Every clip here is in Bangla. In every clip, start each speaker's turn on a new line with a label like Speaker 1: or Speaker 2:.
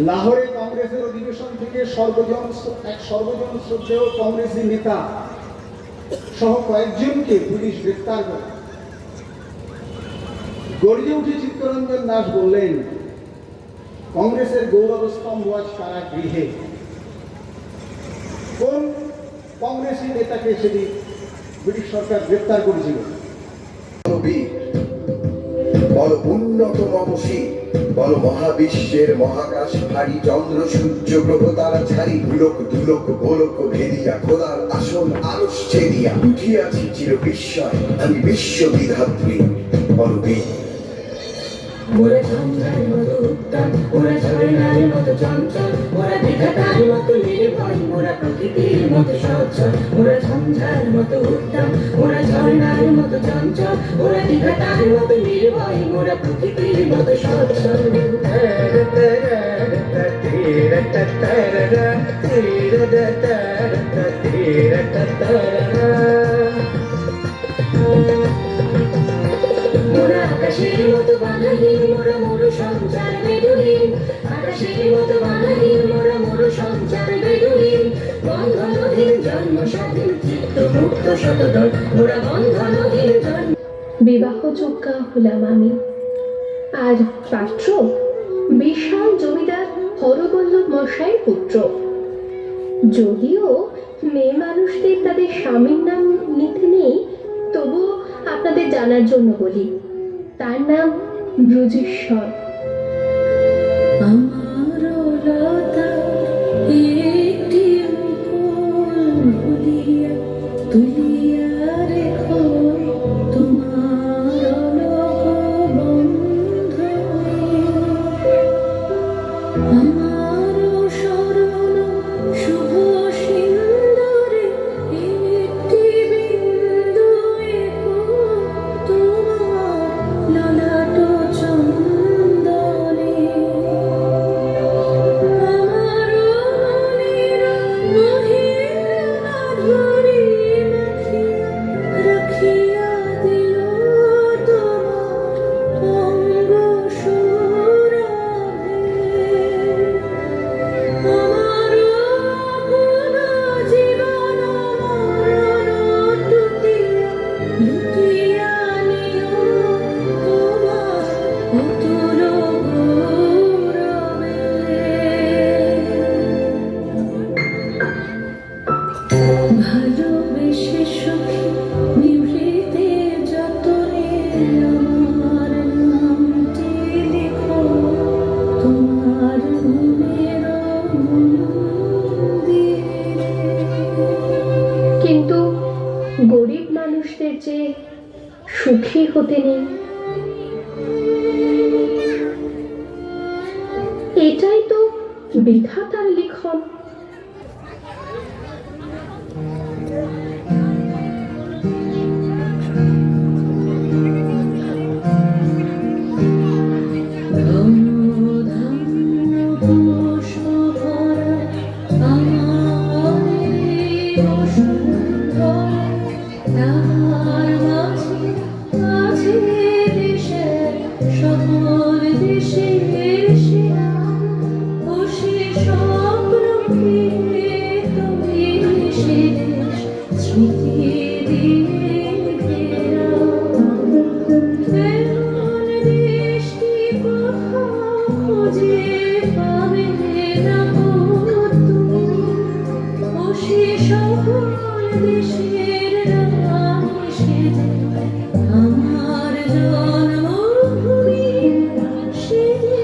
Speaker 1: লাহোরে কংগ্রেসের অধিবেশন থেকে সর্বজন শ্রদ্ধেয় কংগ্রেসী নেতা সহ কয়েকজনকে পুলিশ গ্রেফতার করে। গর্জে উঠে চিত্তরঞ্জন দাস বললেন, কংগ্রেসের গৌরবস্তম্ভ আজ কারাগৃহে। কোন কংগ্রেসী নেতাকে সেটি ব্রিটিশ সরকার গ্রেফতার করেছিল?
Speaker 2: বল উন্নত নবশী, বল মহাবিশ্বের মহাকাশ ভারী, চন্দ্র সূর্য গ্রহ তারা ছাড়ি, ধুলক ধুলক গোলক ভেদিয়া, খোদার আসন আলস ছেদিয়া, উঠিয়াছি চির বিস্ময় আমি বিশ্ববিধাত্রী। বল বীর
Speaker 3: মোরা ঝঞ্ঝার মতো উত্তম, মোরা ঝরনার মতো চঞ্চল, মোরা বিধাতার মতো নির্ভয়, মোরা প্রকৃতির মতো সচ্ছল। মোরা ঝঞ্ঝার মতো উত্তম, মোরা ঝরনার মতো চঞ্চল, মোরা বিধাতার মতো নির্ভয়, মোরা প্রকৃতির মতো সচ্ছল। মোরা আকাশের মতো বানাহীন, মোরা মরু সঞ্চার বেদুহীন, আকাশের মতো বানাহীন, মোরা মরু সঞ্চার বেদুহীন, বন্ধনহীন জন্ম স্বাধীন চিত্ত মুক্ত শতদল, মোরা বন্ধনহীন জন্ম।
Speaker 4: বিবাহযোগ্যা হলাম আমি, আর পাত্র বিশাল জমিদার হরবল্লভ মশাইয়ের পুত্র। যদিও মেয়ে মানুষদের তাদের স্বামীর নাম নিতে নেই, তবুও আপনাদের জানার জন্য বলি, তার নাম ব্রজেশ্বর।
Speaker 3: আমার লতা একটি মুকুল ভুলিয়া তুলিয়া রেখো তোমার বন্ধনে, আমার শরণ শুভ সিন্দুরে একটি বিন্দু এঁকো তোমার ললাট চন্দনে, আমার মনের মহির মাধুরী মাখিয়া রাখিয়া দিল তোমার অঙ্গ সুরভে, আমার আপনা জীবন মরণ টুটিয়া লুটিয়া নিও তোমার অতুল গৌরবে। ভালোবেসে সুখী নিভৃতে যতনে আমার নামটি লিখো তোমার মনের মন্দিরে।
Speaker 4: কিন্তু গরিব মানুষদের যে সুখী হতে নেই, এটাই তো বিধাতার লিখন।
Speaker 3: আমার জন্মভূমি সে যে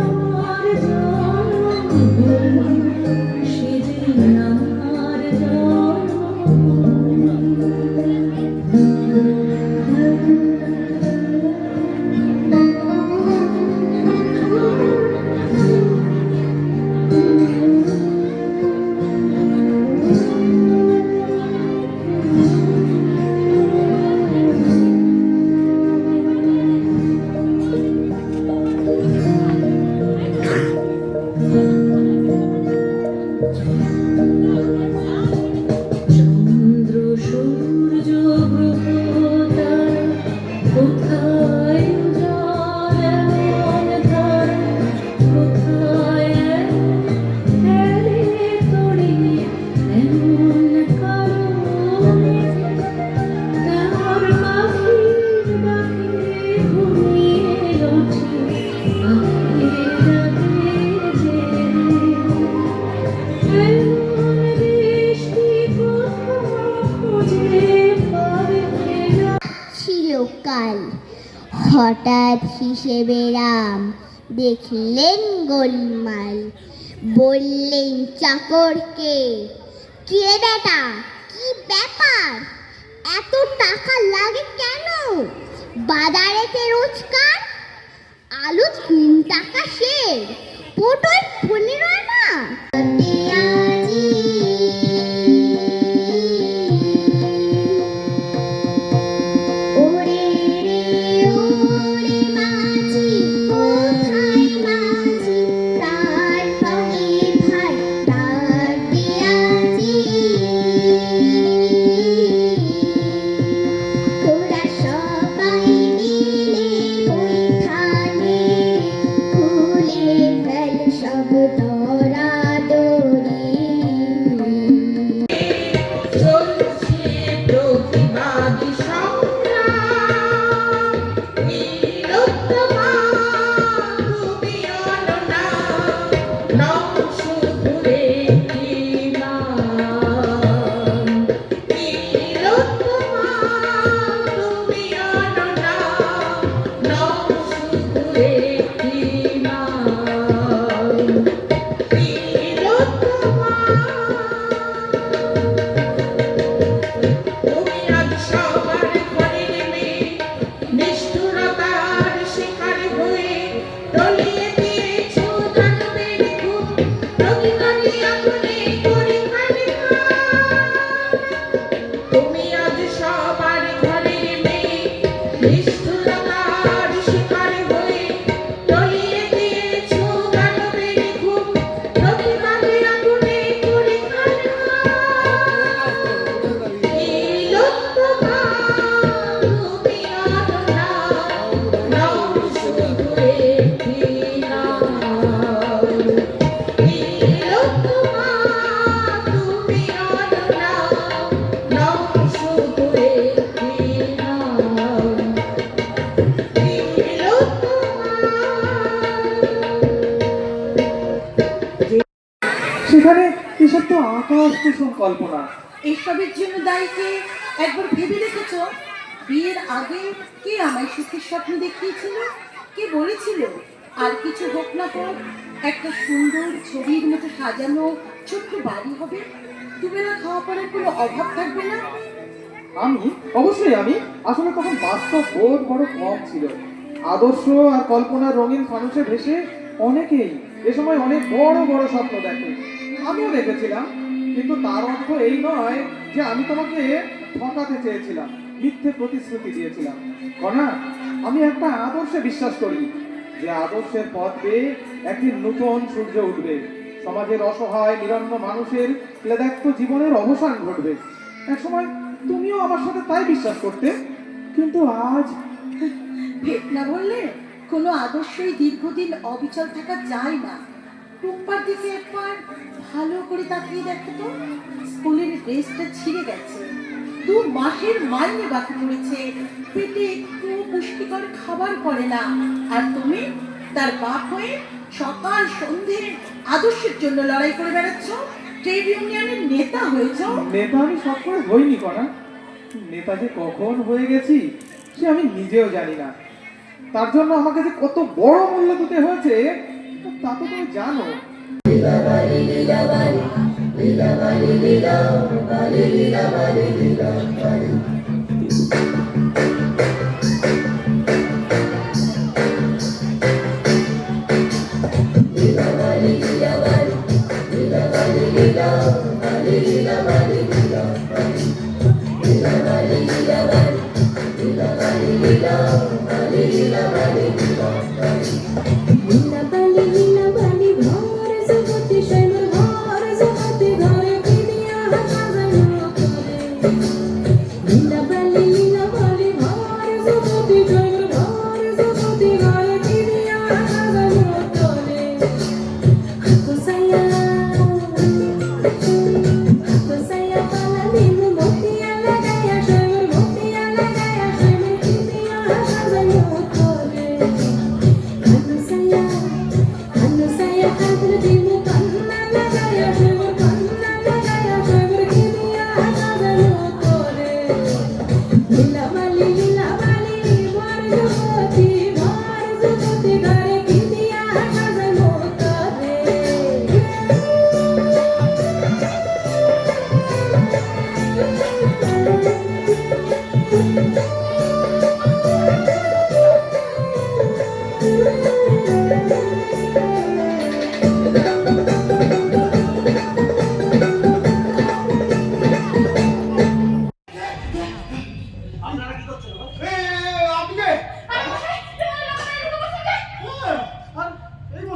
Speaker 3: আমার জন্মভূমি, সে যে আমার জন্মভূমি।
Speaker 5: হঠাৎ হিসেবে রাম দেখলেন গোলমাল, বললেন চাকরকে, কে বেটা, কি ব্যাপার, এত টাকা লাগে কেন? বাজারেতে রোজকার আলু 3 টাকা সের, পটল 15 আনা। ওরে রে ওরে মাঝি, কোথায় মাঝি, তার পাখি ভাই তার দিয়াছি। তোরা সবাই মিলে বৈঠানে খুলে ফেল সব দরাদরি।
Speaker 3: চলছে প্রতিবাদী সংগ্রাম, বীরোত্তমা তুমি অননা, নাও শুধুরে কি নাম। বীরোত্তমা তুমি অননা, নাও শুধুরে কি নাম। বীরোত্তমা তুমি আজ সবার ঘরে নেমে নিষ্ঠুরতার শিকার হয়ে টলিয়ে দিয়েছ দানবের খুব, প্রতিবাদী আগুনে পরিখানে তুমি আজ সবার ঘরে নেমে নিষ্ঠুরতার শিকার হয়ে টলিয়ে দিয়েছ দানবের খুব, প্রতিবাদী আগুনে পরিখানে বীরোত্তমা তুমি অননা, নাও শুধুরে কি নাম। বীরোত্তমা তুমি অননা, নাও শুধুরে কি নাম।
Speaker 6: সেখানে এসব তো আকাশ কুসুম কল্পনা।
Speaker 7: এসবের জন্য দায়ীকে একবার ভেবে রেখেছ? বিয়ের আগে কে আমায় সুখের স্বপ্ন দেখিয়েছিল, কে বলেছিল আর কিছু হোক না হোক একটা সুন্দর ছবির মতো সাজানো ছোট্ট বাড়ি হবে, দুবেলা খাওয়া পড়ার কোনো অভাব থাকবে না?
Speaker 6: অবশ্যই আমি আসলে তখন বাস্তব বোধ বড় কম ছিল। আদর্শ আর কল্পনার রঙিন ফানুষে ভেসে অনেকেই এ সময় অনেক বড় বড় স্বপ্ন দেখে, আমিও দেখেছিলাম। কিন্তু তার অর্থ এই নয় যে আমি তোমাকে ঠকাতে চেয়েছিলাম, মিথ্যে প্রতিশ্রুতি দিয়েছিলাম। কণা, আমি একটা আদর্শে বিশ্বাস করি, যে আদর্শের পথ বেয়ে একদিন নতুন সূর্য উঠবে, সমাজের অসহায় নিরন্ন মানুষের ক্লেদাক্ত জীবনের অবসান ঘটবে। একসময় তুমিও আমার সাথে তাই বিশ্বাস করতে, কিন্তু আজ
Speaker 7: ভেদ না বললে কোনো আদর্শই দীর্ঘদিন অবিচল থাকা যায় না। টুম্পার দিকে একবার ভালো করে তাকিয়ে দেখো তো, স্কুলের ড্রেসটা ছিঁড়ে গেছে, 2 মাসের মাইনে বাকি পড়েছে, পেটে একটু পুষ্টিকর খাবার করে না, আর তুমি তার বাপ হয়ে সকাল সন্ধে আদর্শের জন্য লড়াই করে বেড়াচ্ছ, ট্রেড ইউনিয়নের নেতা হয়েছ।
Speaker 6: নেতা আমি সব করে হইনি কণা, নেতা যে কখন হয়ে গেছি সে আমি নিজেও জানি না। তার জন্য আমাকে যে কত বড় মূল্য দিতে হয়েছে তা তো তুমি জানো।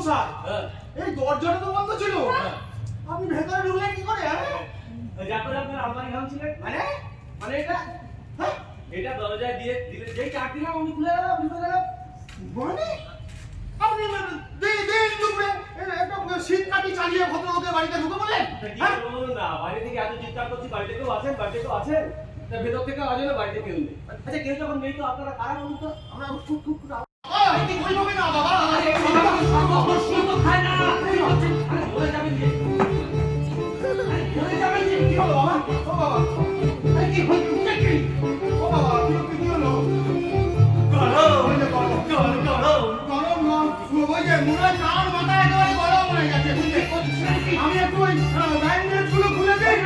Speaker 8: মশাই, এই দরজাটা তো বন্ধ ছিল, আপনি ভেতরে ঢুকলেন কি করে?
Speaker 9: যারপরে আপনার আলমারি ভাঙছিলেন মানে এটা
Speaker 8: হ্যাঁ?
Speaker 9: এটা দরজায় দিয়ে দিলে যেই চার দিলাম আমি খুলে গেলাম ভিতরে গেলাম।
Speaker 8: মানে আপনি দিন দুপুরে একটা শীত কাটি চালিয়ে ভদ্রলোকের বাড়িতে ঢুকে বললেন?
Speaker 9: কি করবো বলুন না, বাইরে থেকে এত চিৎকার করছি, বাড়িতে কেউ আছেন? বাড়িতে কেউ আছেন? তা ভেতর থেকে আওয়াজ হলো, বাড়িতে কেউ নেই। আচ্ছা কেউ যখন নেই তো আপনারা কারা বলুন তো?
Speaker 8: আমরা খুব খুব কি বলবে না বাবা?
Speaker 9: খায় না বলে যাবেন যে
Speaker 8: বলে যাবেন যে কি হলো বাবা? ও বাবা, আরে কি হলো? কি? ও বাবা, কি হলো? গরম না, ওই যে মুড়ে চার মাথায় একেবারে গরম হয়ে গেছে। আমি একটু ওই ব্যান্ডেজ গুলো খুলে দিই।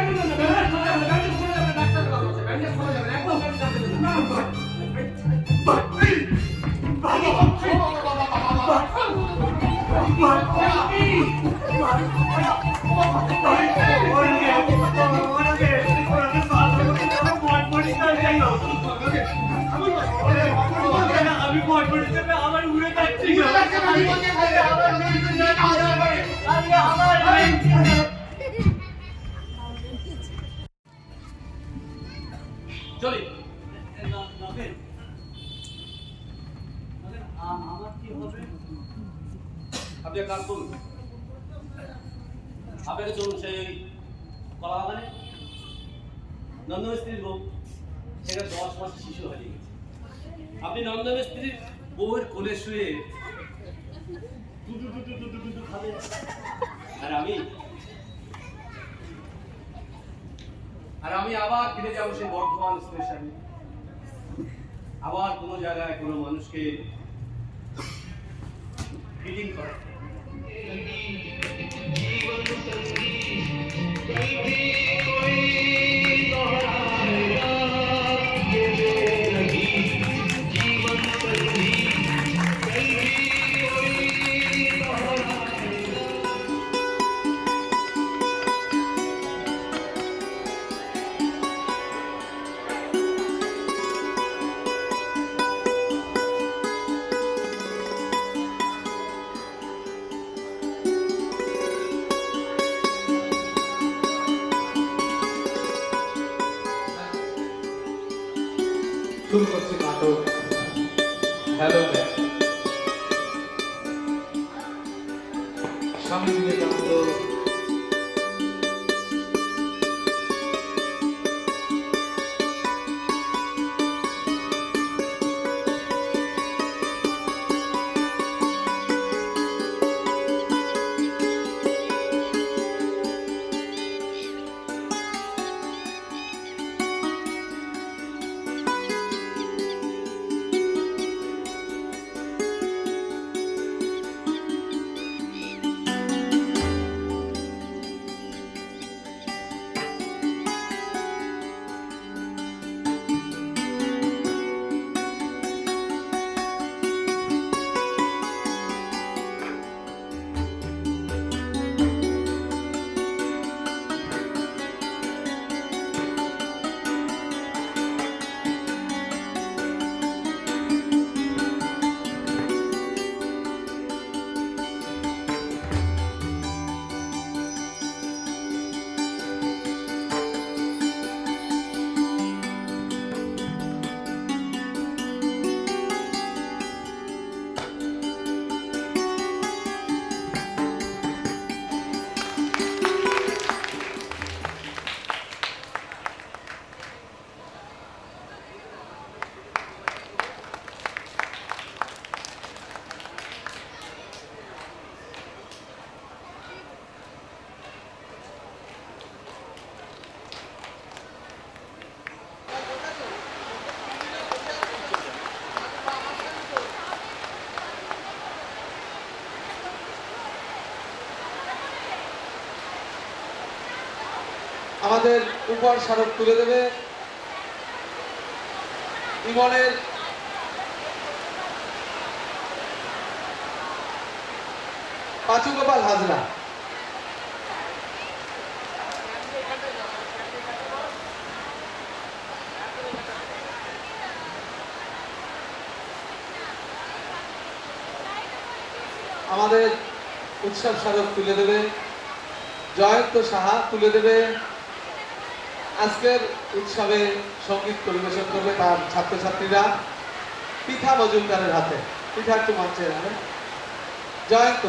Speaker 9: আমার উড়ে যাচ্ছি চলি। আমার কি হবে? আপনি এক কাজ করুন, আপনাকে চলুন সেই কলা বাগানে নন্দ মিস্ত্রির বউ, সেখানে 10 মাস শিশু হারিয়ে গেছে। আপনি নন্দ মিস্ত্রির বউয়ের কোলে শুয়ে খাবেন, আর আমি আবার ফিরে যাবো সেই বর্ধমান স্টেশনে, আবার কোনো জায়গায় কোনো মানুষকে ফিটিং করা।
Speaker 6: শুরু করছি নাটক হ্যালো ম্যাম। স্বামী বিবেকানন্দ আমাদের উপহার স্মারক তুলে দেবে ইমনের পাঁচু গোপাল হাজরা। আমাদের
Speaker 10: উৎসব স্মারক তুলে দেবে জয়ন্ত সাহা, তুলে দেবে আজকের উৎসবে সঙ্গীত পরিবেশন করবে তার ছাত্রছাত্রীরা পিঠা মজুমদারের হাতে। পিঠা একটু মঞ্চে যাবে জয়ন্ত।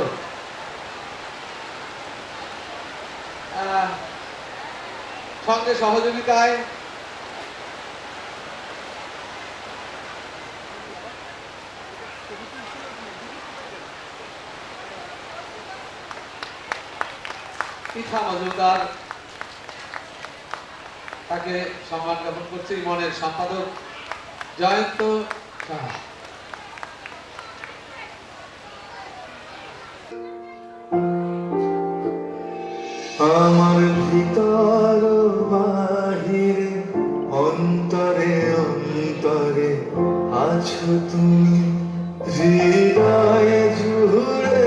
Speaker 10: সঙ্গে সহযোগিতায় পিঠা মজুমদার, তাকে সম্মান জ্ঞাপন করছে ইমনের সম্পাদক জয়ন্ত সাহা।
Speaker 11: আমার ভিতর বাহিরে অন্তরে অন্তরে আছো তুমি, হৃদয়ে জুড়ে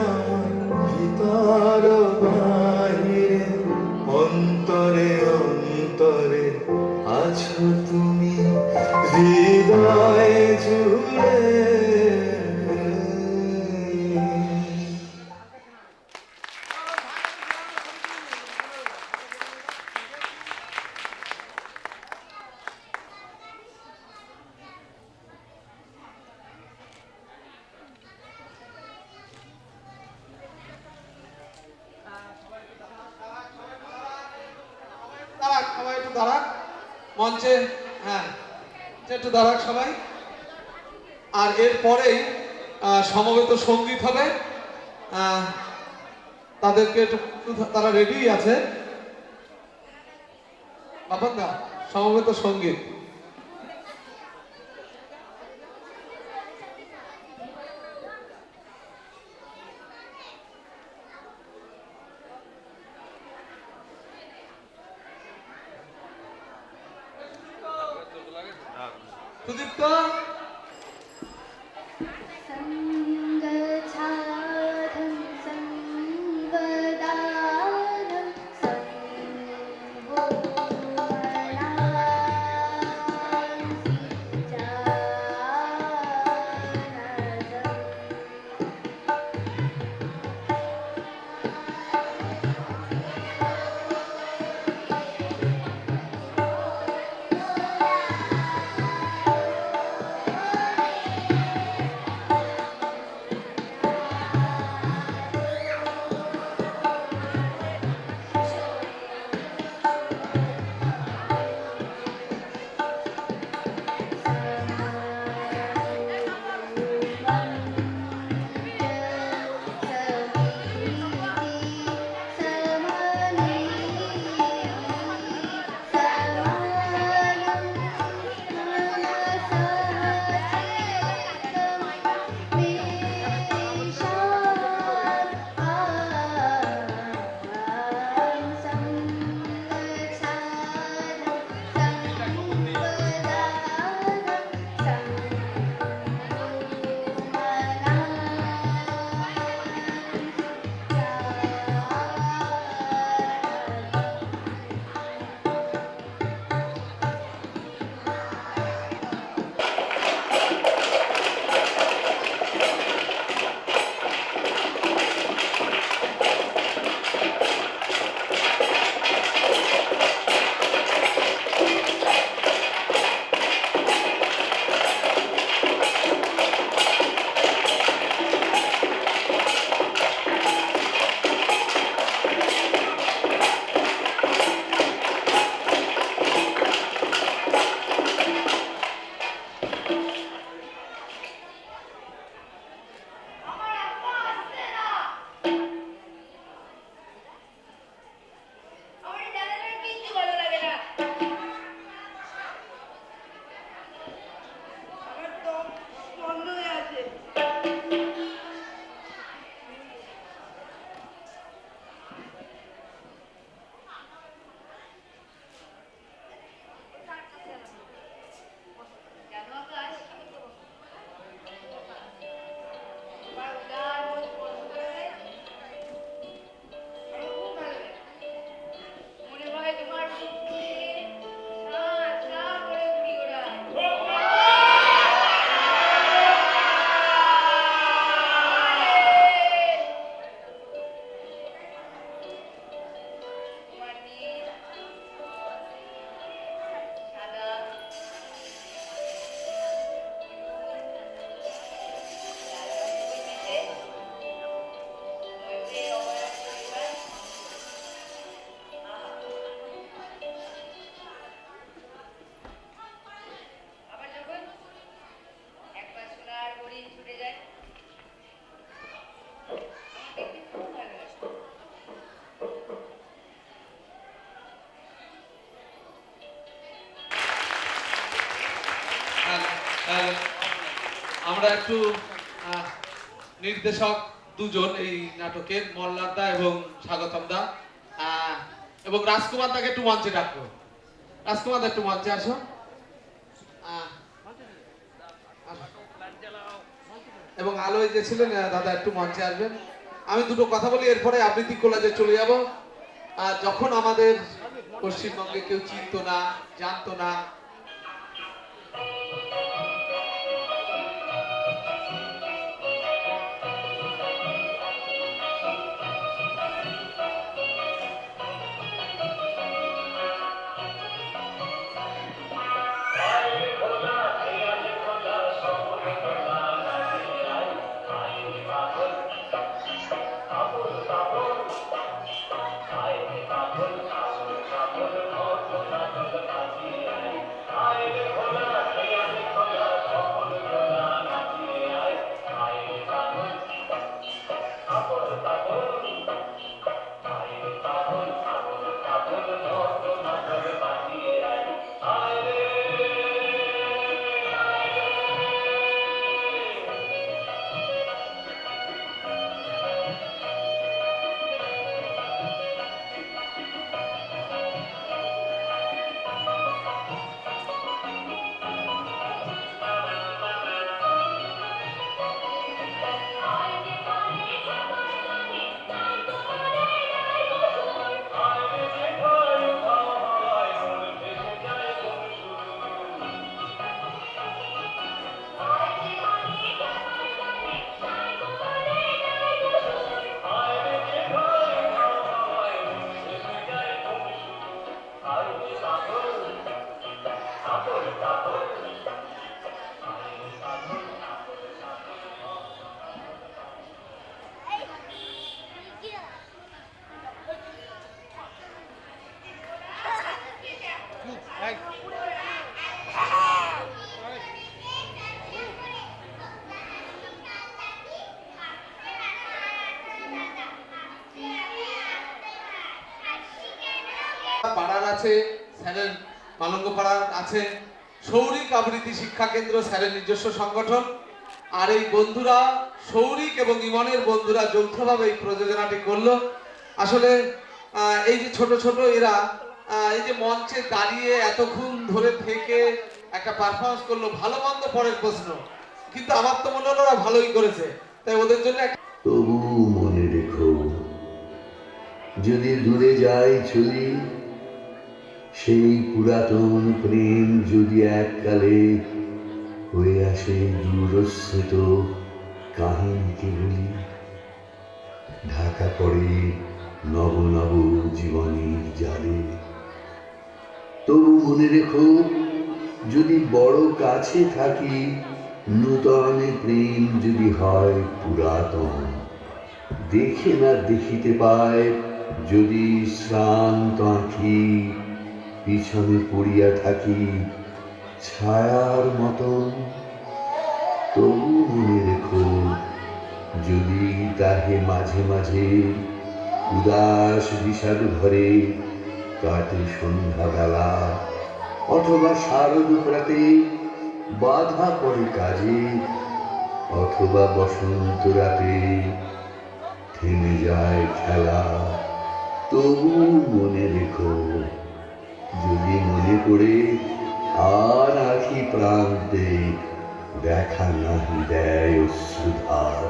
Speaker 11: আমার ভিতর বাহিরে অন্তরে অন্তরে আছো তুমি, হৃদয়ে জুড়ে।
Speaker 10: সবাই একটু দাঁড়াক মঞ্চে, হ্যাঁ একটু দাঁড়াক সবাই। আর এরপরেই সমবেত সঙ্গীত হবে, তাদেরকে একটু, তারা রেডি আছে বাপন দা, সমবেত সঙ্গীত। সুদীপ্ত
Speaker 5: सङ्गच्छादं संवदानं संवोहनांसि जानदम्।
Speaker 10: আর আমরা একটু নির্দেশক দুজন এই নাটকের, মল্লার দা এবং স্বাগতম দা এবং রাজকুমার দাকে একটু মঞ্চে ডাকবো। রাজকুমার দা একটু মঞ্চে আসো। এবং আলোয় যে ছিলেন দাদা একটু মঞ্চে আসবেন। আমি দুটো কথা বলি, এরপরে আবৃত্তি কোলাজে চলে যাব। যখন আমাদের পশ্চিমবঙ্গে কেউ চিনতো না, জানতো না, পাড়ার আছে স্যারের, মালঙ্গ পাড়ার আছে সৌরিক আবৃত্তি শিক্ষা কেন্দ্র, স্যারের নিজস্ব সংগঠন। আর এই বন্ধুরা, সৌরিক এবং ইমনের বন্ধুরা যৌথভাবে এই প্রযোজনাটি করলো। আসলে এই যে ছোট ছোট এরা এই যে মঞ্চে দাঁড়িয়ে এতক্ষণ ধরে থেকে একটা পারফরমেন্স করলো, ভালো মন্দ পরের প্রশ্ন, কিন্তু আমার তো মনে হলো ওরা ভালোই করেছে। তাই ওদের জন্য
Speaker 11: তবু মনে রেখো, যদি দূরে যায় চলি, সেই পুরাতন প্রেম যদি এককালে হয়ে আসে দূরস্রোত কাহিনীকে বলি, ঢাকা পড়ে নব নব জীবনের জালে। তবু মনে রেখো, যদি বড় কাছে থাকি, নূতন প্রেম যদি হয় পুরাতন, দেখে না দেখিতে পায় যদি শ্রান্ত আঁখি, পিছনে পড়িয়া থাকি ছায়ার মতন। তবু মনে রেখো, যদি তাহে মাঝে মাঝে উদাস বিষাদ ঘরে কাটে সন্ধ্যাবেলা, অথবা শারদ প্রাতে বাধা পড়ে কাজে, অথবা বসন্ত রাতে থেমে যায় খেলা। তবু মনে রেখো, যদি মনে পড়ে আর আখি প্রান্তে দেখা নাহি দেয় অশ্রুধার।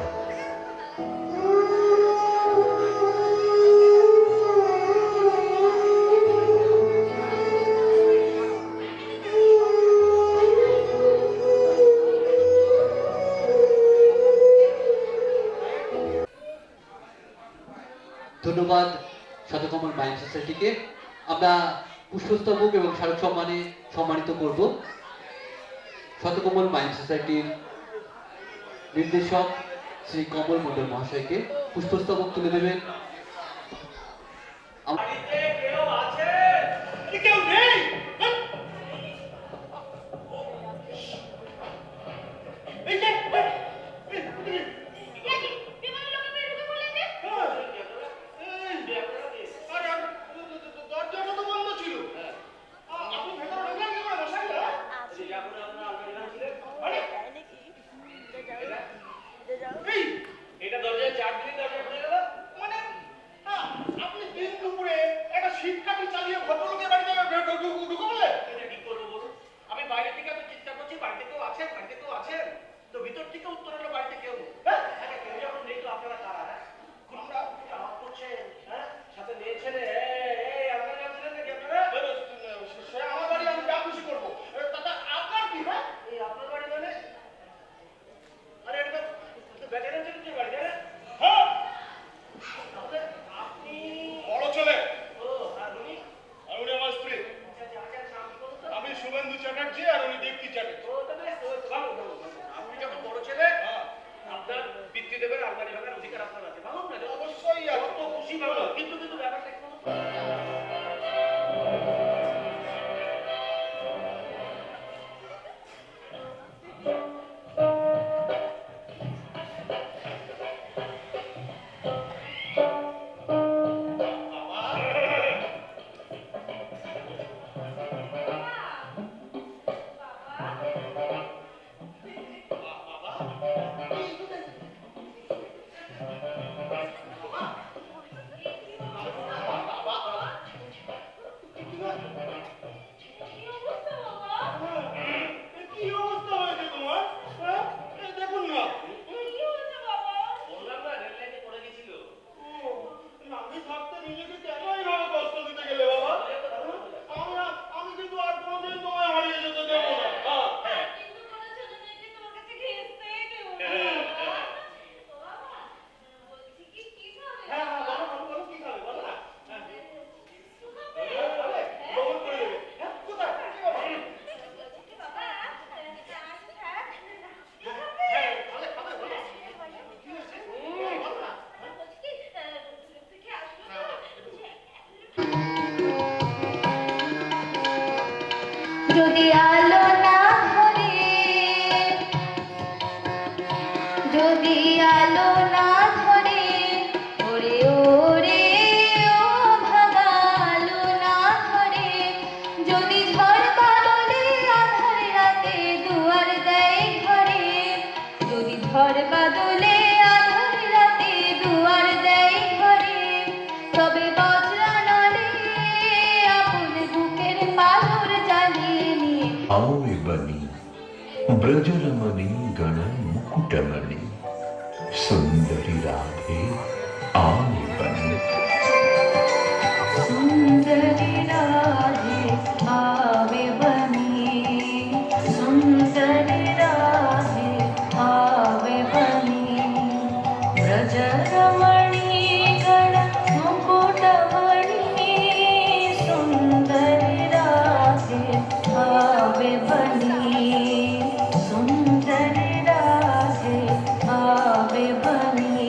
Speaker 12: ধন্যবাদ শতকমল মাইন্ড সোসাইটিকে। আমরা পুষ্পস্তবক এবং স্মারক সম্মানে সম্মানিত করব। শতকমল মাইন্ড সোসাইটির নির্দেশক শ্রী কমল মণ্ডল মহাশয়কে পুষ্পস্তবক তুলে দেবেন।
Speaker 8: মানে
Speaker 9: পারবো না, কিন্তু ব্যাপারটা একটু কি অবস্থা হয়েছে তোমার? হ্যাঁ? এই দেখুন না। বললাম না, রেল লাইনে পড়ে গেছিল। ও, আমি থাকতে নিজেকে কেন এইভাবে কষ্ট দিতে গেলে বাবা? আমি কিন্তু আর কোনোদিন তোমায় হারিয়ে যেতে দেবো না। হ্যাঁ। হ্যাঁ, বলো, বলো, কি খাবে? বলো না। হ্যাঁ। দৌড় করে দেবে। হ্যাঁ, কোথায়? কি বাবা?
Speaker 5: যদি আলো না ধরে, যদি আলো না ধরে, ওরে ওরে ও ভাগা আলো না ধরে, যদি ঝড় বাদলে আধার রাতে দুয়ার দেয় ঘরে, যদি ঝড় বাদলে আধার রাতে দুয়ার দেয় ঘরে, তবে বজ্রা নলে আপন বুকের পাথর জ্বালিয়ে নিয়ে
Speaker 11: आओ बनी ब्रजरमणि गण मुकुटमणि सुंदरी राधे आओ बनी
Speaker 5: सुंदरी राधे आवे बनी, सुंदरी राधे आवे बनी, ब्रजरमणि गण मुकुटमणि सुंदरी राधे आवे बनी, सुंदरी राधे आवे बनी।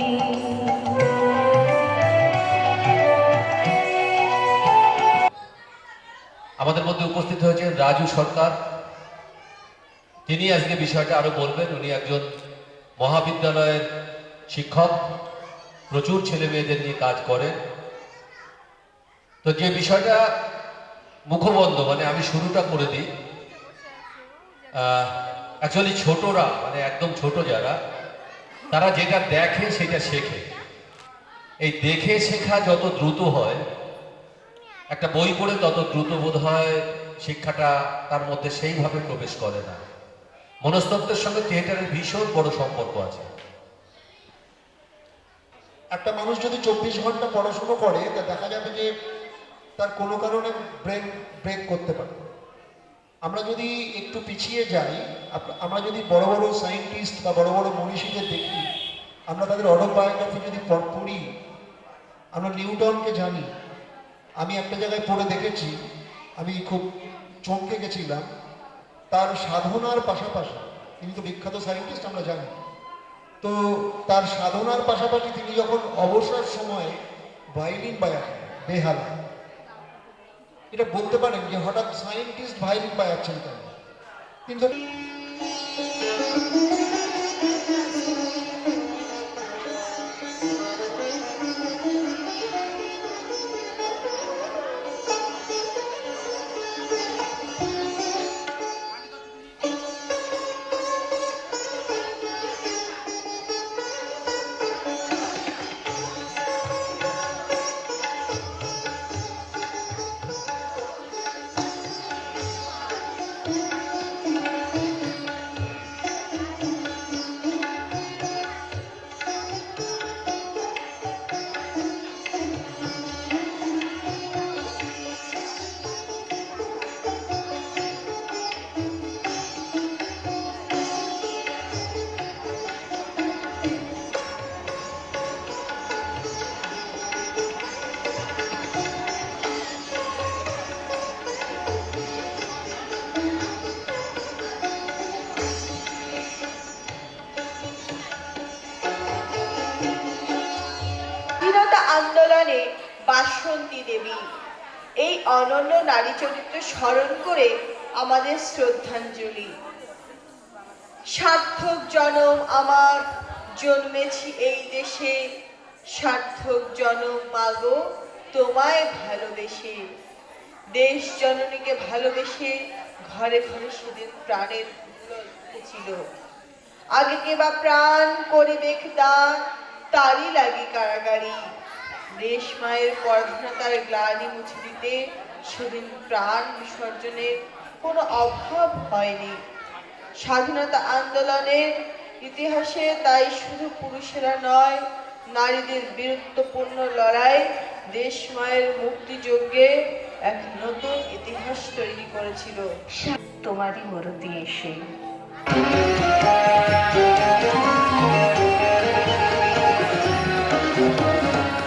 Speaker 12: আমাদের মধ্যে উপস্থিত হয়েছেন রাজু সরকার। তিনি আজকে বিষয়টা আরো বলবেন। উনি একজন মহাবিদ্যালয়ের শিক্ষক, প্রচুর ছেলে মেয়েদের নিয়ে কাজ করেন। তো যে বিষয়টা মুখবন্ধ, মানে আমি শুরুটা করে দিই। অ্যাকচুয়ালি ছোটরা, মানে একদম ছোট যারা, তারা যেটা দেখে সেটা শেখে। এই দেখে শেখা যত দ্রুত হয়, একটা বই পড়ে তত দ্রুত বোধ হয় শিক্ষাটা তার মধ্যে সেইভাবে প্রবেশ করে না। মনস্তত্ত্বের সঙ্গে থিয়েটারের ভীষণ বড় সম্পর্ক আছে।
Speaker 13: একটা মানুষ যদি 24 ঘন্টা পড়াশুনো করে, তা দেখা যাবে যে তার কোনো কারণে ব্রেন ব্রেক করতে পারে। আমরা যদি একটু পিছিয়ে যাই, আমরা যদি বড় বড় সায়েন্টিস্ট বা বড় বড় মনীষীদের দেখি, আমরা তাদের অটোবায়োগ্রাফি যদি পড়ি, আমরা নিউটনকে জানি। আমি একটা জায়গায় পড়ে দেখেছি, আমি খুব চমকে গেছিলাম। তার সাধনার পাশাপাশি, তিনি তো বিখ্যাত সায়েন্টিস্ট আমরা জানি, তো তার সাধনার পাশাপাশি তিনি যখন অবসর সময়ে ভায়োলিন বাজাতেন, বেহালা। এটা বলতে পারেন যে হঠাৎ সায়েন্টিস্ট ভায়োলিন বাজাচ্ছেন কেন? কিন্তু
Speaker 14: স্বাধীনতা আন্দোলনে বাসন্তী দেবী। এই অনন্য নারী চরিত্র স্মরণ করে আমাদের শ্রদ্ধাঞ্জলি। সার্থক জনম আমার, জন্মেছি এই দেশে, সার্থক জনম মাগো তোমায় ভালোবেসে। দেশ জননীকে ভালোবেসে ঘরে ঘরে সেদিন প্রাণের ছিল। আগে কে বা প্রাণ করিবেক দান, তারই লাগি কারাগারি। দেশ মায়ের পরাধীনতার গ্লানি মুছে দিতে সেদিন প্রাণ বিসর্জনের কোনো অভাব হয়নি। স্বাধীনতা আন্দোলনের ইতিহাসে তাই শুধু পুরুষেরা নয়, নারীদের বীরত্বপূর্ণ লড়াই দেশ মায়ের মুক্তিযজ্ঞে এক নতুন ইতিহাস তৈরি করেছিল।
Speaker 5: তোমারই মরদি এসে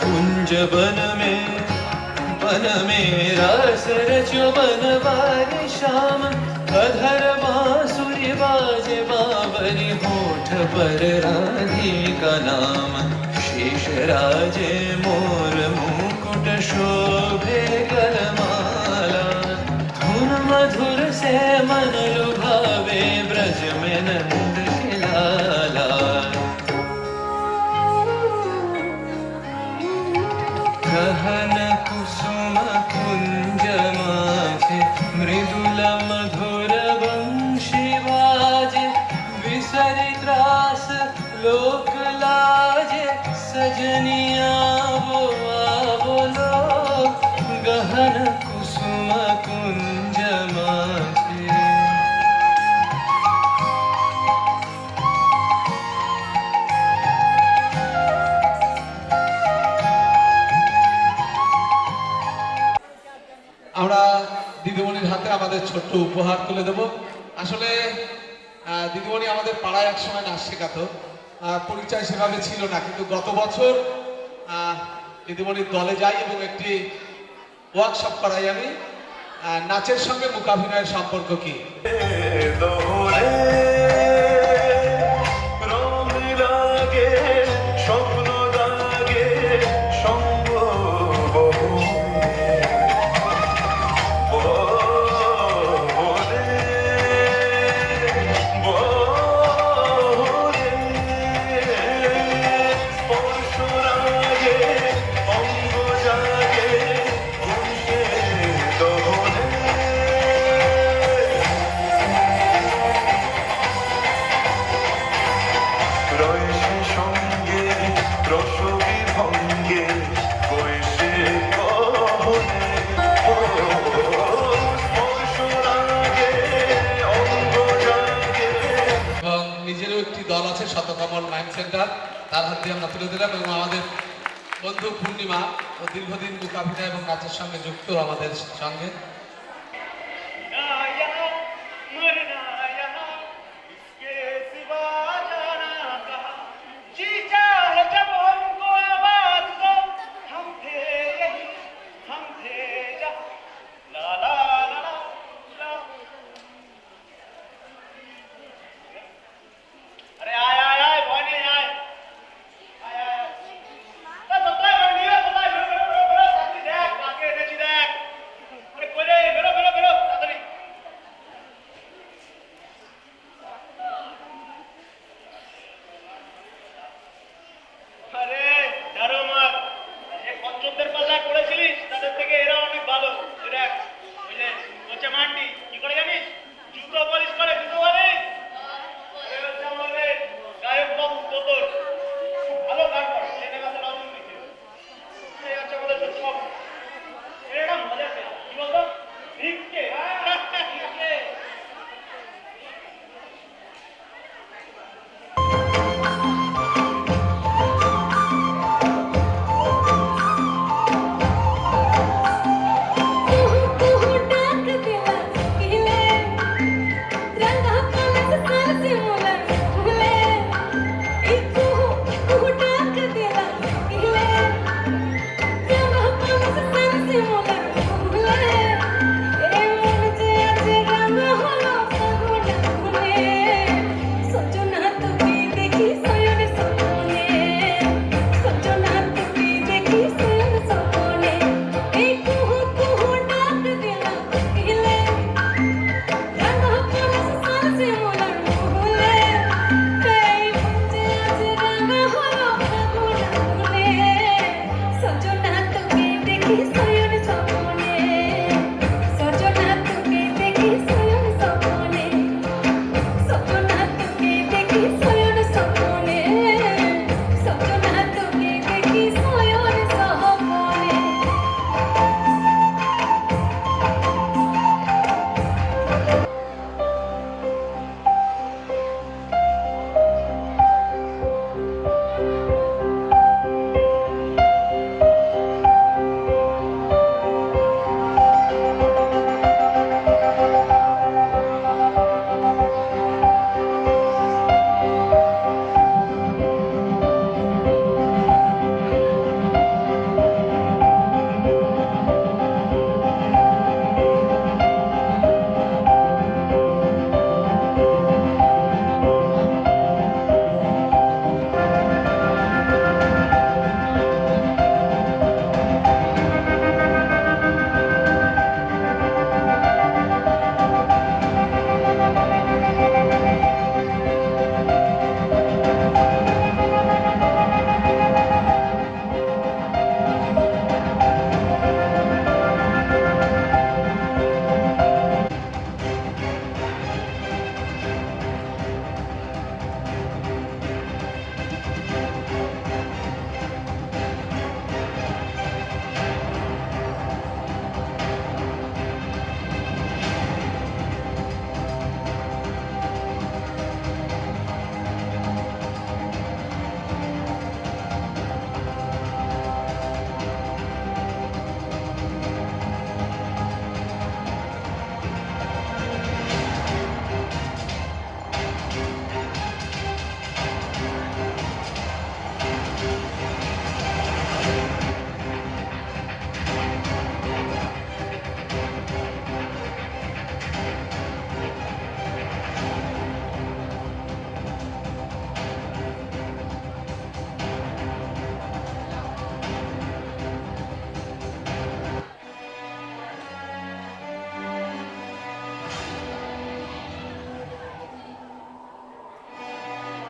Speaker 15: कुंज बन में रस रचो बनवारी श्याम अधर बांसुरी बाजे बाबरी होठ पर राधिका नाम शेष राजे मोर मुकुट शोभे गलमाला धुन मधुर से मन लुभावे ब्रज में नंद के लाला गहन कुसुम कुंज माथे मृदुल मधुर वंशी बाजे विसरि त्रास लोक लाजे सजनिया वो बोलो गहन कुसुम कुंज माथे
Speaker 10: আমরা দিদিমণির হাতে আমাদের ছোট্ট উপহার তুলে দেব। আসলে দিদিমণি আমাদের পাড়ায় একসময় নাচ শেখাতো, পরিচয় সেভাবে ছিল না, কিন্তু গত বছর দিদিমণির দলে যাই এবং একটি ওয়ার্কশপ করাই আমি। নাচের সঙ্গে মূকাভিনয়ের সম্পর্ক কি? শতকমল মাইন্ড সেন্টার, তার হাত দিয়ে আমরা তুলে দিলাম। এবং আমাদের বন্ধু পূর্ণিমা ও দীর্ঘদিন মূকাভিনয় এবং নাচের সঙ্গে যুক্ত আমাদের সঙ্গে।
Speaker 8: What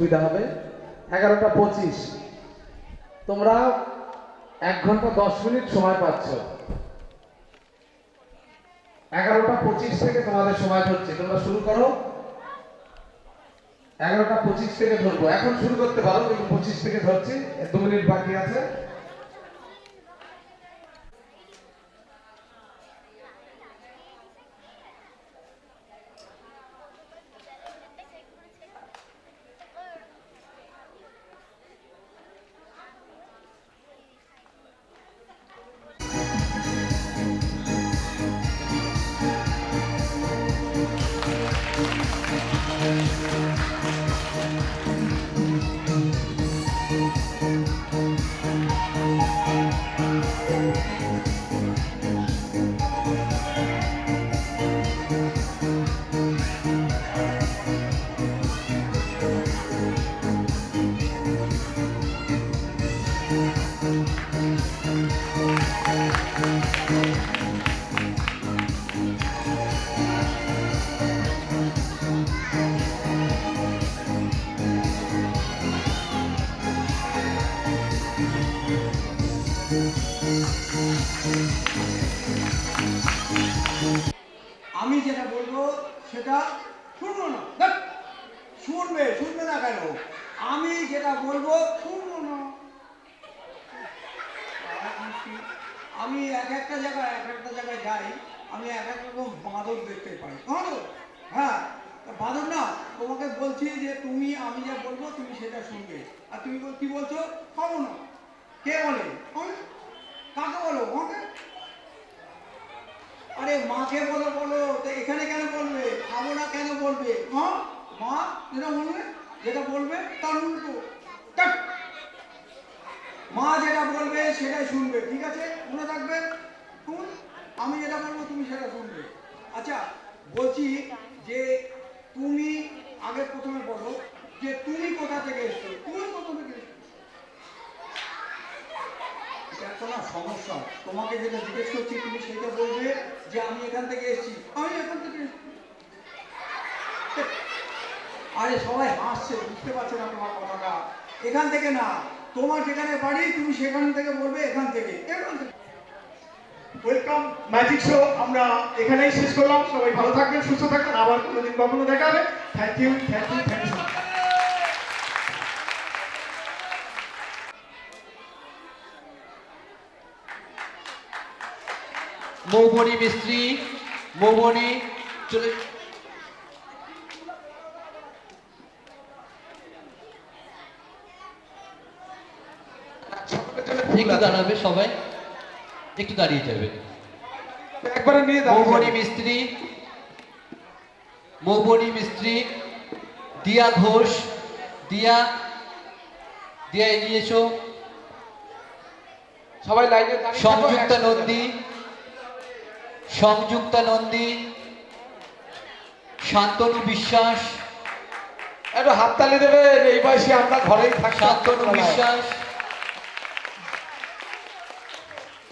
Speaker 6: সুবিধা হবে। 11টা 25 তোমরা 1 ঘন্টা 10 মিনিট সময় পাচ্ছ। 11টা 25 থেকে তোমাদের সময় ধরছি, তোমরা শুরু করো। 11টা 25 থেকে ধরবো, এখন শুরু করতে পারো, কিন্তু 25 থেকে ধরছি, 2 মিনিট বাকি আছে।
Speaker 8: আমি যেটা বলবো সেটা শুনবো না। ধ্যাৎ, শুনবে না কেন? আমি যেটা বলবো শুনবো না। আমি এক একটা জায়গায় যাই, আমি এক এক রকম বাঁদর দেখতে পাই। হ্যাঁ, বাঁদর না, তোমাকে বলছি যে তুমি আমি যা বলবো তুমি সেটা শুনবে, আর তুমি কি বলছো? খাবো না। কে বলে? কাকে বলো? আমাকে? আরে মাকে বলো। তো এখানে কেন বলবে? খাবো না কেন বলবে? হ্যাঁ, মা যেটা বলবে তার উল্টো। মা যেটা বলবে সেটাই শুনবে, ঠিক আছে? মনে থাকবে। আমি যেটা বলবো তুমি সেটা শুনবে। আচ্ছা, বলছি যে তুমি আগে প্রথমে বলো যে তুমি কোথা থেকে এসছো। তুমি কোথা থেকে এসছো? এটা একটা না সমস্যা। তোমাকে যেটা জিজ্ঞেস করছি তুমি সেটা বলবে যে আমি এখান থেকে এসেছি, আমি এখান থেকে এসেছি। আরে সবাই হাসছে, বুঝতে পারছো না তোমার কথাটা। এখান থেকে না, তোমার যেখানে বাড়ি তুমি সেখান থেকে বলবে এখান থেকে। ওয়েলকাম ম্যাজিক শো আমরা এখানেই শেষ করলাম। সবাই ভালো থাকবেন, সুস্থ থাকবেন, আবার কোনোদিন কখনো দেখা হবে। Thank you.
Speaker 12: মৌবনী মিস্ত্রি, মৌবনী চলে একটু দাঁড়াবে, সবাই একটু দাঁড়িয়ে যাবে।
Speaker 6: একবারে নিয়ে
Speaker 12: মৌবনী মিস্ত্রি দিয়া ঘোষ, দিয়া এগিয়ে এসো।
Speaker 6: সবাই লাইনে
Speaker 12: সংযুক্তা নন্দী, শান্তনু বিশ্বাস,
Speaker 6: একটু হাততালি দেবেন। এই বয়সে আমরা ঘরেই থাকি।
Speaker 12: শান্তনু বিশ্বাস,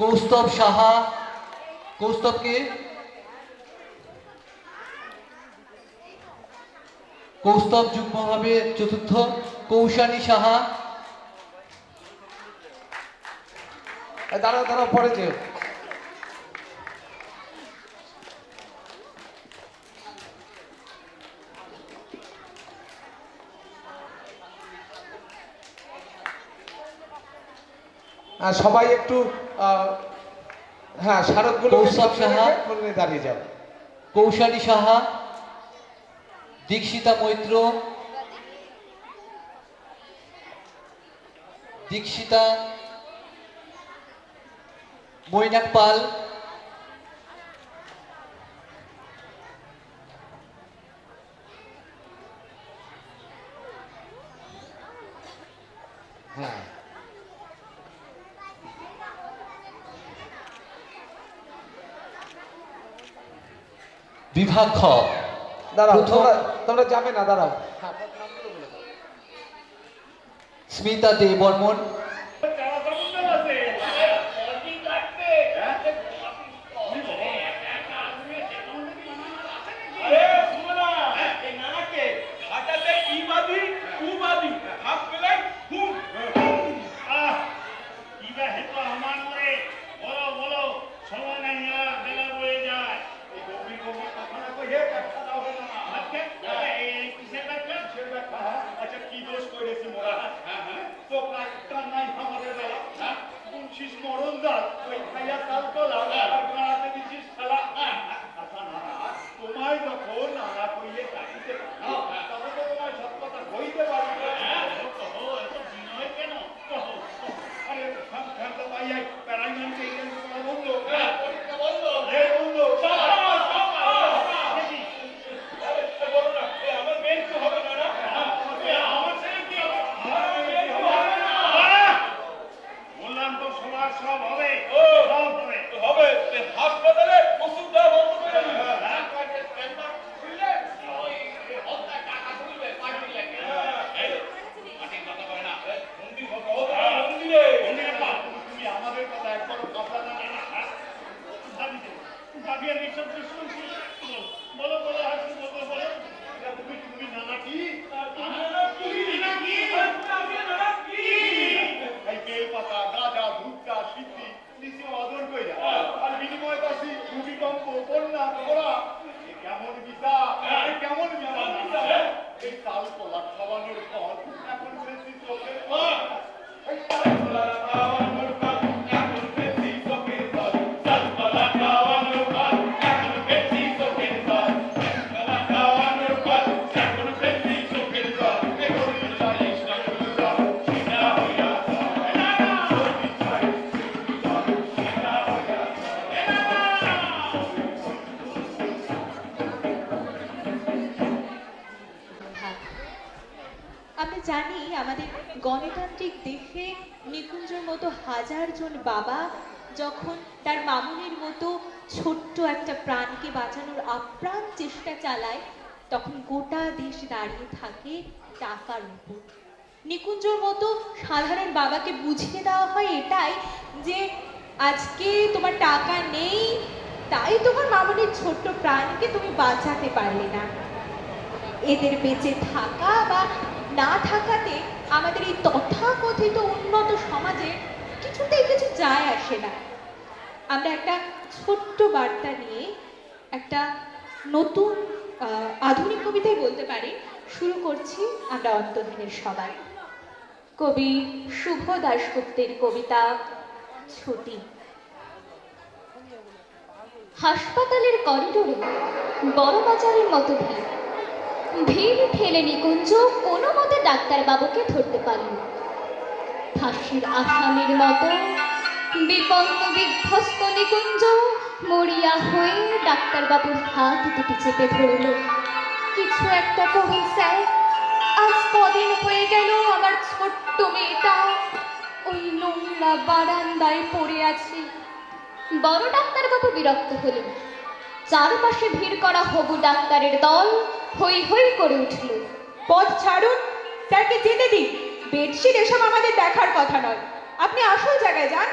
Speaker 12: কৌস্তব সাহা, কৌস্তবকে কৌস্তব যুগ্মভাবে চতুর্থ, কৌশানী সাহা,
Speaker 6: দাঁড়াও পরে যে সবাই একটু হ্যাঁ স্মারকগুলো
Speaker 12: কৌস্তব সাহা
Speaker 6: দাঁড়িয়ে যাও।
Speaker 12: কৌশানী সাহা, দীক্ষিতা মৈত্র, দীক্ষিতা মৈনাক পাল,
Speaker 6: হ্যাঁ
Speaker 12: বিভাগ খ।
Speaker 6: দাঁড়াও, তোমরা যাবে না, দাঁড়াও।
Speaker 12: স্মিতা দে বর্মন,
Speaker 8: কি বাদি
Speaker 16: সুন্দর ওই খাইয়া চাল তোলা আর গাড়াতে দিছিস খেলা আচ্ছা না তোমায় যখন নানা কইলে চাইতে তখন তো তোমায় সব কথা কইতে পারবি বিনয় কেন আরে খামখা পাইয়াই প্যারাই মানছে এই কেন করা বন্ধ পরীক্ষা বন্ধ রে বন্ধ বলো না আমার মেয়ের তো হবে না আমার ছেলে কি হবে বললাম তো সবার সব হবে সব হবে হাসপাতালে ওষুধ দেওয়া বন্ধ করে দিবে তুমি আমাদের কথা একবার কথা জানে না ভাবিয়া নিঃশ্বাস শুনছি বলো বলো হাসি বলো বলো তুমি নানা কি এই বেল পাতা গাঁজা ভুট্টা সিদ্ধি নিচে আদর কইরা আর বিনিময় পাচ্ছি ভূমিকম্প বন্যা খরা কেমন বিতা কেমন বিতা এই চাল কলা খাওয়ানোর পর এখন বেশি চোখের এই চাল কলা খাওয়ানোর পর এখন বেশি চোখের চাল কলা খাওয়ানোর পর এখন বেশি চোখের চাল কলা খাওয়ানোর পর এখন বেশি চোখের চাল এখন চাইছ না সিনা হইয়া
Speaker 14: আমরা জানি আমাদের গণতান্ত্রিক দেশে নিকুঞ্জর মতো হাজার জন বাবা যখন তার মামুনের মতো ছোট্ট একটা প্রাণকে বাঁচানোর আপ্রাণ চেষ্টা চালায় তখন গোটা দেশ দাঁড়িয়ে থাকে টাকার উপর। নিকুঞ্জর মতো সাধারণ বাবাকে বুঝিয়ে দেওয়া হয় এটাই যে আজকে তোমার টাকা নেই তাই তোমার মামুনের ছোট্ট প্রাণকে তুমি বাঁচাতে পারলে না। এদের বেঁচে থাকা বা না থাকাতে আমাদের এই তথাকথিত উন্নত সমাজে কিছুতেই কিছু যায় আসে না। আমরা একটা ছোট্ট বার্তা নিয়ে একটা নতুন আধুনিক কবিতায় বলতে পারি শুরু করছি আমরা অন্তহীনের সবাই। কবি শুভ দাশগুপ্তের কবিতা ছুটি।
Speaker 17: হাসপাতালের করিডোরে বড় বাজারের মতো ভিড় ভিড় ঠেলে নিকুঞ্জ কোনো মতে ডাক্তারবাবুকে ধরতে পারল। ফাঁসির আসামির মতো বিপন্ন বিধ্বস্ত নিকুঞ্জ মরিয়া হয়ে ডাক্তারবাবুর হাত দুটি চেপে ধরল। কিছু একটা করুন স্যার, আজ কদিন হয়ে গেল আমার ছোট্ট মেয়েটা ওই নোংরা বারান্দায় পড়ে আছে। বড় ডাক্তারবাবু বিরক্ত হলেন। চারপাশে ভিড় করা হবু ডাক্তারের দল হই হই করে উঠল।
Speaker 14: পথ ছাড়ুন, স্যারকে যেতে দিন। বেডশিট এসব আমাদের দেখার কথা নয়, আপনি আসল জায়গায় যান।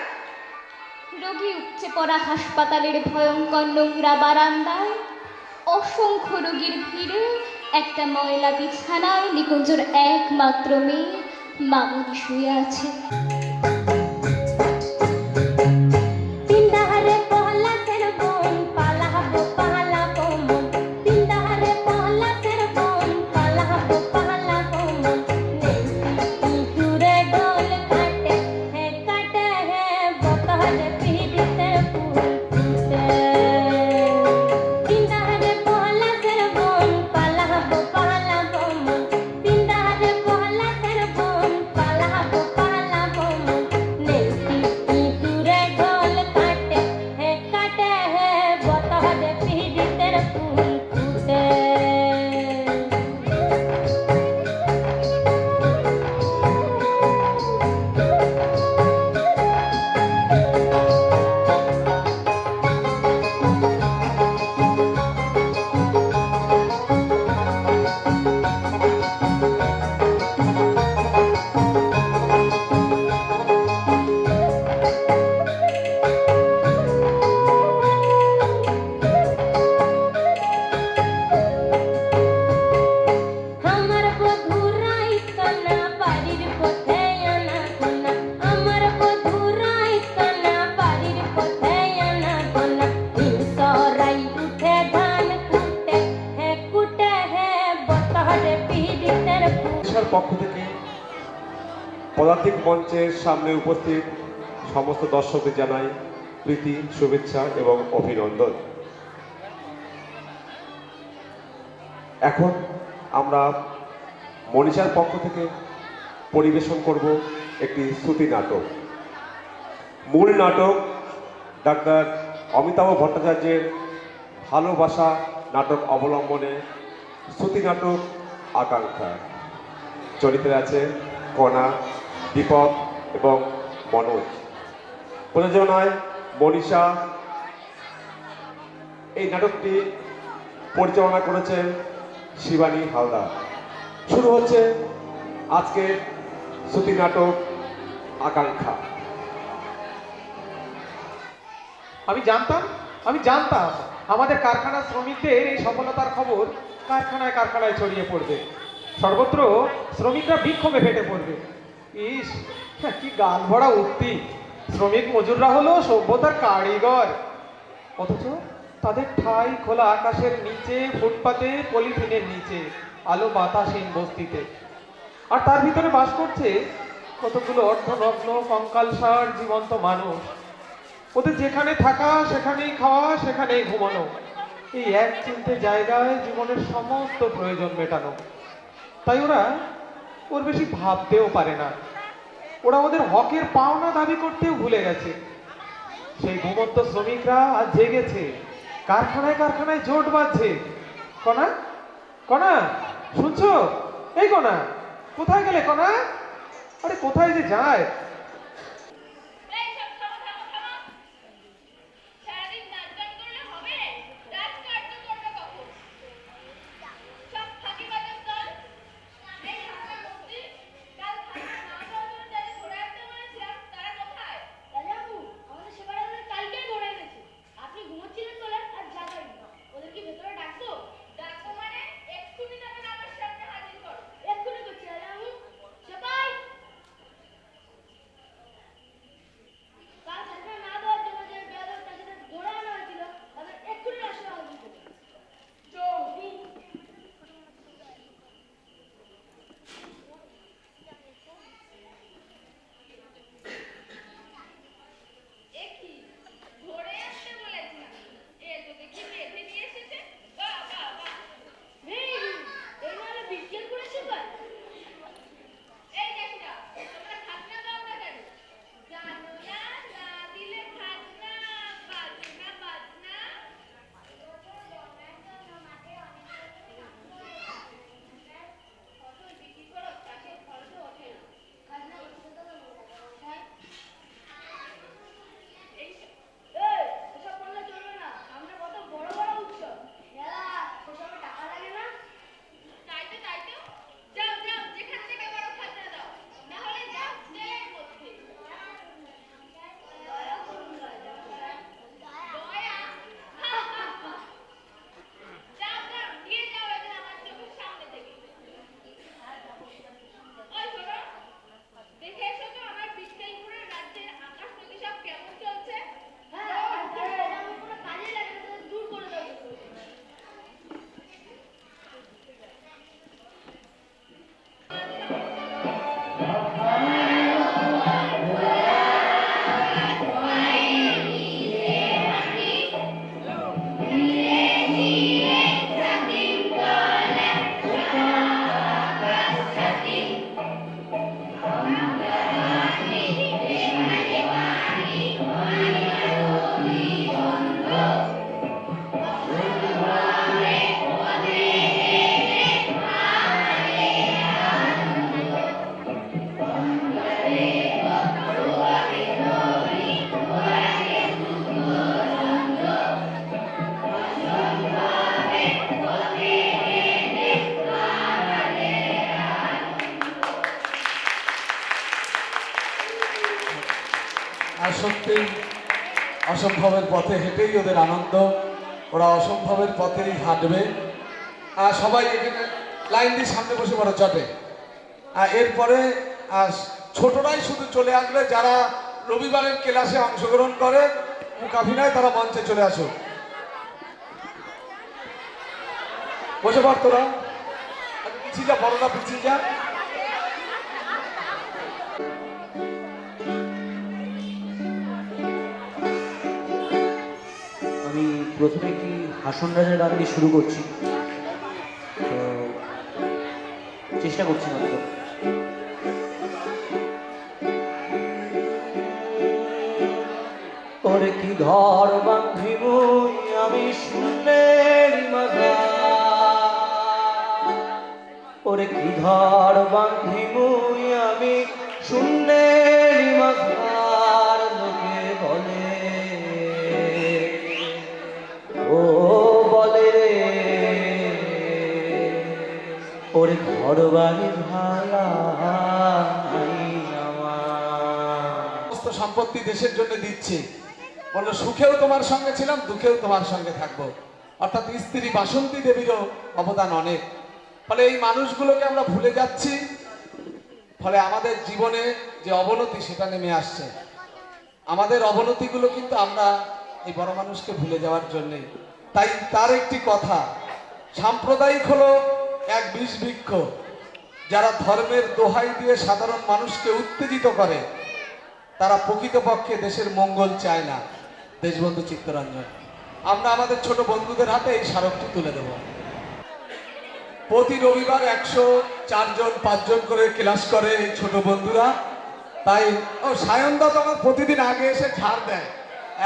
Speaker 17: রোগী উপচে পড়া হাসপাতালের ভয়ঙ্কর নোংরা বারান্দায় অসংখ্য রোগীর ভিড়ে একটা ময়লা বিছানায় নিকুঞ্জর একমাত্র মেয়ে মামুনি শুয়ে আছে।
Speaker 18: পক্ষ থেকে পদাতিক মঞ্চের সামনে উপস্থিত সমস্ত দর্শকদের জানাই প্রীতি, শুভেচ্ছা এবং অভিনন্দন। এখন আমরা মনীষার পক্ষ থেকে পরিবেশন করব একটি শ্রুতি নাটক। মূল নাটক ডাক্তার অমিতাভ ভট্টাচার্যের ভালোবাসা নাটক অবলম্বনে শ্রুতি নাটক আকাঙ্ক্ষা। চরিত্রে আছে কণা, দীপক এবং মনোজ। প্রযোজনায় মনীষা। এই নাটকটি পরিচালনা করেছেন শিবানী হালদার। শুরু হচ্ছে আজকের শ্রুতি নাটক আকাঙ্ক্ষা।
Speaker 6: আমি জানতাম আমাদের কারখানার শ্রমিকদের এই সফলতার খবর কারখানায় কারখানায় ছড়িয়ে পড়বে, সর্বত্র শ্রমিকরা বিক্ষোভে ফেটে পড়বে। ইস, কি গান ভরা উক্তি! শ্রমিক মজুররা হলো সভ্যতার কারিগর, অথচ তাদের ঠাঁই খোলা আকাশের নিচে, ফুটপাতে, পলিথিনের নিচে, আলো বাতাসহীন বস্তিতে। আর তার ভিতরে বাস করছে কতগুলো অর্ধনগ্ন কঙ্কালসার জীবন্ত মানুষ। ওদের যেখানে থাকা সেখানেই খাওয়া, সেখানেই ঘুমানো, এই এক চিন্তে জায়গায় জীবনের সমস্ত প্রয়োজন মেটানো। তাই ওর বেশি ভাবতেও পারে না। ওরা ওদের হকের পাওনা দাবি করতেও ভুলে গেছে। সেই ঘুমন্ত শ্রমিকরা আজ জেগেছে, কারখানায় কারখানায় জোট বাঁধছে। কণা, কণা, শুনছো? এই কণা, কোথায় গেলে কণা? আরে কোথায় যে যায়?
Speaker 10: আর সত্যি অসম্ভবের পথে হেঁটেই ওদের আনন্দ, ওরা অসম্ভবের পথেই হাঁটবে। আর সবাই এখানে লাইন দিয়ে সামনে বসে পড়ো চটে। আর এরপরে ছোটরাই শুধু চলে আসবে, যারা রবিবারের ক্লাসে অংশগ্রহণ করে মূকাভিনয়, তারা মঞ্চে চলে আসো। বসে পড় তোরা, পিছিয়ে যা, বড়রা পিছিয়ে যা।
Speaker 19: প্রথমে কি হাসন রাজার গান দিয়ে শুরু করছি, তো চেষ্টা করছি মাত্র। ওরে কি ঘর বাঁধিব আমি শূন্যের মাঝার, ওরে কি ঘর বাঁধিব আমি শূন্যের মাঝার, লোকে বলে ও বলে রে ওরে ঘর বাড়ি ভালা
Speaker 10: সমস্ত সম্পত্তি দেশের জন্য দিচ্ছে, বললো সুখেও তোমার সঙ্গে ছিলাম, দুঃখেও তোমার সঙ্গে থাকবো। অর্থাৎ স্ত্রী বাসন্তী দেবীরও অবদান অনেক। ফলে এই মানুষগুলোকে আমরা ভুলে যাচ্ছি, ফলে আমাদের জীবনে যে অবনতি সেটা নেমে আসছে। আমাদের অবনতিগুলো কিন্তু আমরা এই বড় মানুষকে ভুলে যাওয়ার জন্যে। তাই তার একটি কথা, সাম্প্রদায়িক হলো এক বিষ বৃক্ষ, যারা ধর্মের দোহাই দিয়ে সাধারণ মানুষকে উত্তেজিত করে তারা প্রকৃতপক্ষে দেশের মঙ্গল চায় না। দেশবন্ধু চিত্তরঞ্জন, আমরা আমাদের ছোট বন্ধুদের হাতে এই স্মারকটি তুলে দেব। প্রতি রবিবার 104 জন 5 জন করে ক্লাস করে এই ছোট বন্ধুরা। তাই ও সায়নদা তো আমার প্রতিদিন আগে এসে ঝাড় দেয়,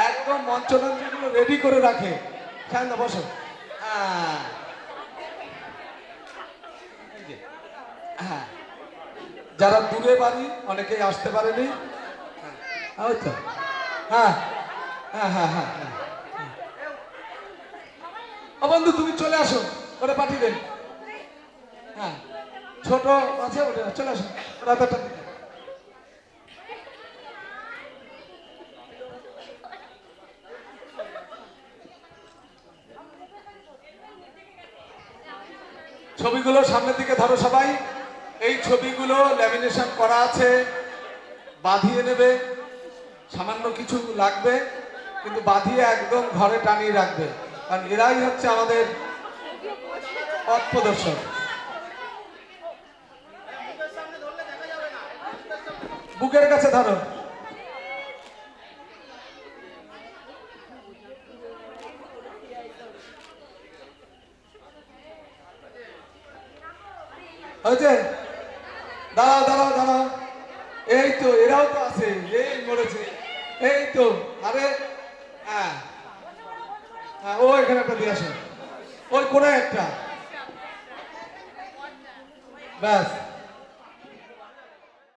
Speaker 10: একদম মঞ্চনাঞ্চগুলো রেডি করে রাখে। সায়নদা বসো। হ্যাঁ, যারা দূরে বাড়ি অনেকেই আসতে পারেনি, হ্যাঁ হ্যাঁ হ্যাঁ হ্যাঁ হ্যাঁ। ও বন্ধু তুমি চলে আসো, ওরা পাঠিয়ে দেন। হ্যাঁ, ছোট আছে ওটা, চলে আসো রাতাটা। ছবিগুলো সামনের দিকে ধরো সবাই। এই ছবিগুলো ল্যামিনেশন করা আছে, বাঁধিয়ে নেবে, সামান্য কিছু লাগবে কিন্তু বাঁধিয়ে একদম ঘরে টানিয়ে রাখবে, কারণ এরাই হচ্ছে আমাদের পথ প্রদর্শক। বুকের কাছে ধরো। হয়েছে? দাঁড়াও দাঁড়াও দাঁড়াও, এই তো এরাও তো আছে, এই মরেছে, এই তো। আরে হ্যাঁ হ্যাঁ, ও এখানে একটা দিয়ে আসো, ওই কোনায় একটা, ব্যাস।